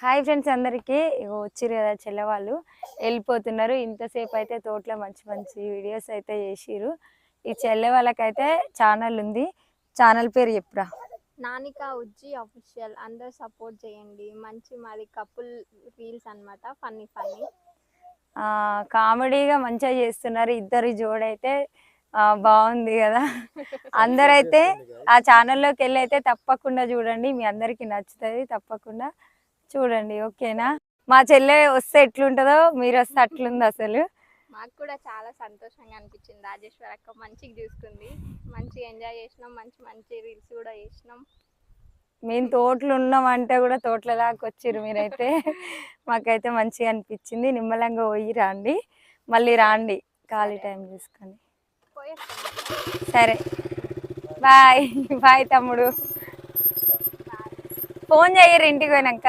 Hi friends అందరికీ. ఇగో వచ్చిర్రు కదా చెల్లెవాళ్ళు వెళ్ళిపోతున్నారు. ఇంతసేపు అయితే తోటలో మంచి మంచి వీడియోస్ అయితే చేసిర్రు. ఈ చెల్లె వాళ్ళకైతే ఛానల్ ఉంది. ఛానల్ పేరు చెప్పురా. నానిక ఉజ్జి అఫీషియల్. అందరూ సపోర్ట్ చేయండి. మంచి మాది కపుల్ రీల్స్ అన్నమాట. ఫన్నీ ఫన్నీ కామెడీగా మంచిగా చేస్తున్నారు ఇద్దరు జోడైతే. బాగుంది కదా. అందరైతే ఆ ఛానల్లోకి వెళ్ళి అయితే తప్పకుండా చూడండి. మీ అందరికీ నచ్చుతుంది. తప్పకుండా చూడండి. ఓకేనా? మా చెల్లె వస్తే ఎట్లుంటుందో మీరు వస్తే అట్లుంది అసలు. మాకు కూడా చాలా సంతోషంగా అనిపించింది. రాజేశ్వరి అక్క మంచిగా చూసుకుంది. మంచిగా ఎంజాయ్ చేసినాం. మంచి మంచి రీల్స్ కూడా చేసినాం. మేము తోటలు ఉన్నామంటే కూడా తోటల దాకా వచ్చిర్రు మీరైతే. మాకైతే మంచిగా అనిపించింది. నిమ్మలంగా పోయి రండి, మళ్ళీ రాండి ఖాళీ టైం చూసుకొని. సరే బాయ్. బాయ్ తమ్ముడు. ఫోన్ చేయరు ఇంటికి పోయినాక.